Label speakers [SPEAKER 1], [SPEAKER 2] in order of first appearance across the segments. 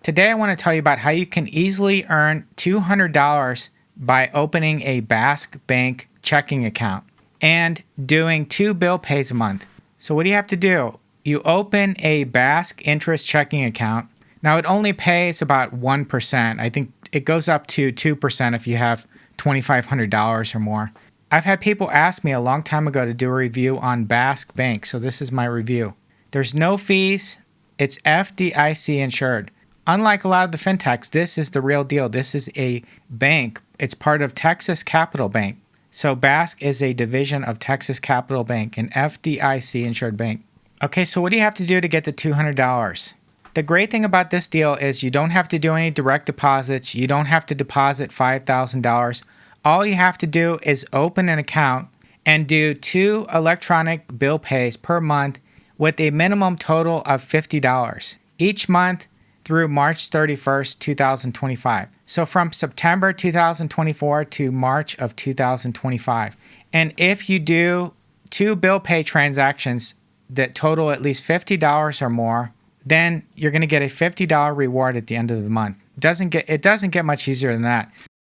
[SPEAKER 1] Today I want to tell you about how you can easily earn $200 by opening a Bask Bank checking account and doing 2 bill pays a month. So what do you have to do? You open a Bask Interest Checking account. Now it only pays about 1%. I think it goes up to 2% if you have $2,500 or more. I've had people ask me a long time ago to do a review on Bask Bank, so this is my review. There's no fees. It's FDIC insured. Unlike a lot of the fintechs, this is the real deal. This is a bank. It's part of Texas Capital Bank. So Bask is a division of Texas Capital Bank, an FDIC insured bank. Okay, so what do you have to do to get the $200? The great thing about this deal is you don't have to do any direct deposits. You don't have to deposit $5,000. All you have to do is open an account and do 2 electronic bill pays per month with a minimum total of $50 each month through March 31st, 2025. So from September 2024 to March of 2025. And if you do 2 bill pay transactions that total at least $50 or more, then you're going to get a $50 reward at the end of the month. It doesn't get much easier than that.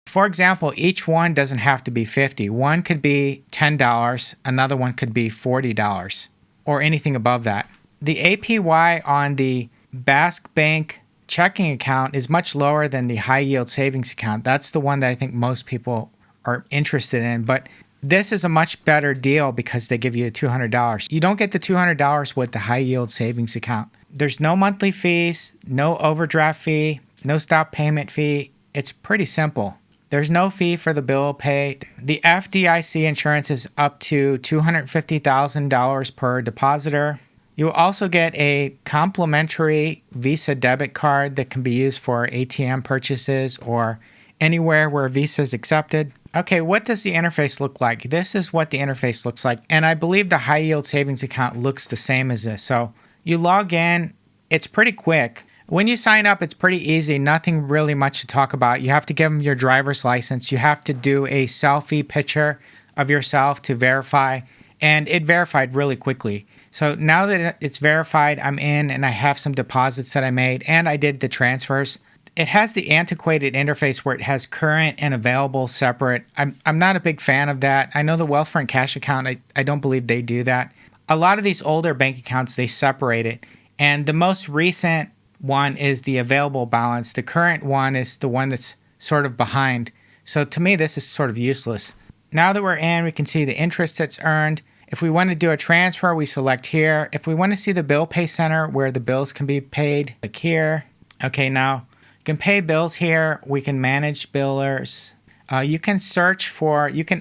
[SPEAKER 1] For example, each one doesn't have to be $50. One could be $10, another one could be $40, or anything above that. The APY on the Bask Bank checking account is much lower than the high yield savings account. That's the one that I think most people are interested in, but this is a much better deal because they give you $200. You don't get the $200 with the high yield savings account. There's no monthly fees, no overdraft fee, no stop payment fee. It's pretty simple. There's no fee for the bill pay. The FDIC insurance is up to $250,000 per depositor. You will also get a complimentary Visa debit card that can be used for ATM purchases or anywhere where Visa is accepted. Okay, what does the interface look like? This is what the interface looks like. And I believe the high yield savings account looks the same as this. So you log in. It's pretty quick. When you sign up, it's pretty easy. Nothing really much to talk about. You have to give them your driver's license. You have to do a selfie picture of yourself to verify. And it verified really quickly. So now that it's verified, I'm in and I have some deposits that I made and I did the transfers. It has the antiquated interface where it has current and available separate. I'm not a big fan of that. I know the Wealthfront Cash account, I don't believe they do that. A lot of these older bank accounts, they separate it. And the most recent one is the available balance. The current one is the one that's sort of behind. So to me, this is sort of useless. Now that we're in, we can see the interest that's earned. If we want to do a transfer, we select here. If we want to see the bill pay center where the bills can be paid, click here. Okay, now you can pay bills here. We can manage billers. You can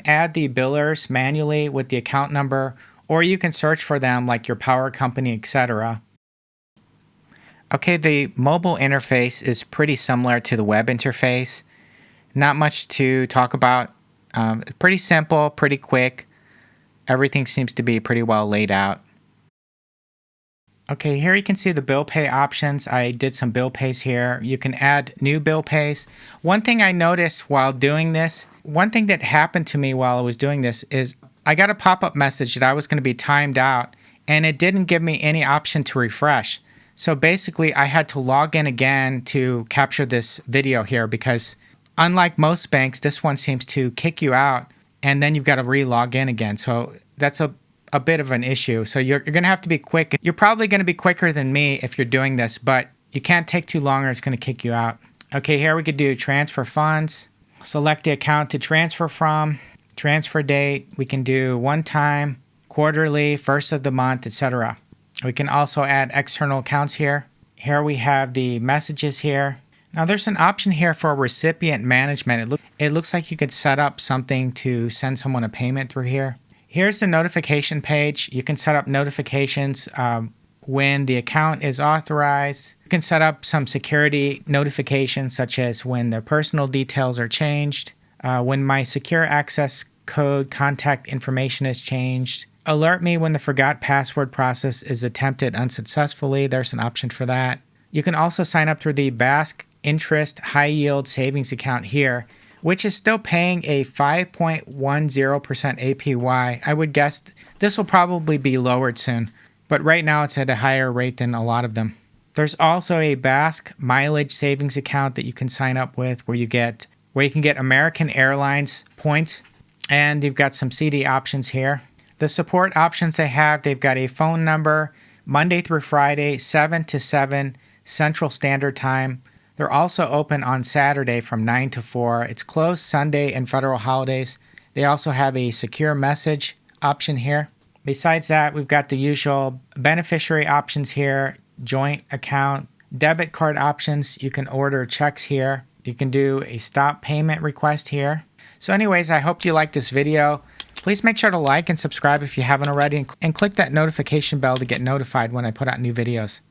[SPEAKER 1] add the billers manually with the account number, or you can search for them like your power company, etc. Okay, the mobile interface is pretty similar to the web interface. Not much to talk about. Pretty simple, pretty quick. Everything seems to be pretty well laid out. Okay, here you can see the bill pay options. I did some bill pays here. You can add new bill pays. One thing I noticed while doing this, one thing that happened to me while I was doing this is I got a pop-up message that I was going to be timed out, and it didn't give me any option to refresh. So basically, I had to log in again to capture this video here because unlike most banks, this one seems to kick you out and then you've got to re-log in again. So that's a bit of an issue. So you're going to have to be quick. You're probably going to be quicker than me if you're doing this, but you can't take too long or it's going to kick you out. Okay, here we could do transfer funds. Select the account to transfer from. Transfer date. We can do one time, quarterly, first of the month, etc. We can also add external accounts here. Here we have the messages here. Now there's an option here for recipient management. It looks like you could set up something to send someone a payment through here. Here's the notification page. You can set up notifications when the account is authorized. You can set up some security notifications such as when their personal details are changed, when my secure access code contact information is changed. Alert me when the forgot password process is attempted unsuccessfully. There's an option for that. You can also sign up through the Bask Interest High Yield Savings account here, which is still paying a 5.10% APY. I would guess this will probably be lowered soon, but right now it's at a higher rate than a lot of them. There's also a Bask mileage savings account that you can sign up with where you can get American Airlines points, and you've got some CD options here. The support options they've got a phone number Monday through Friday, 7 to 7 Central Standard Time. They're also open on Saturday from 9 to 4. It's closed Sunday and federal holidays. They also have a secure message option here. Besides that, we've got the usual beneficiary options here, joint account, debit card options. You can order checks here. You can do a stop payment request here. So anyways, I hope you liked this video. Please make sure to like and subscribe if you haven't already, and click that notification bell to get notified when I put out new videos.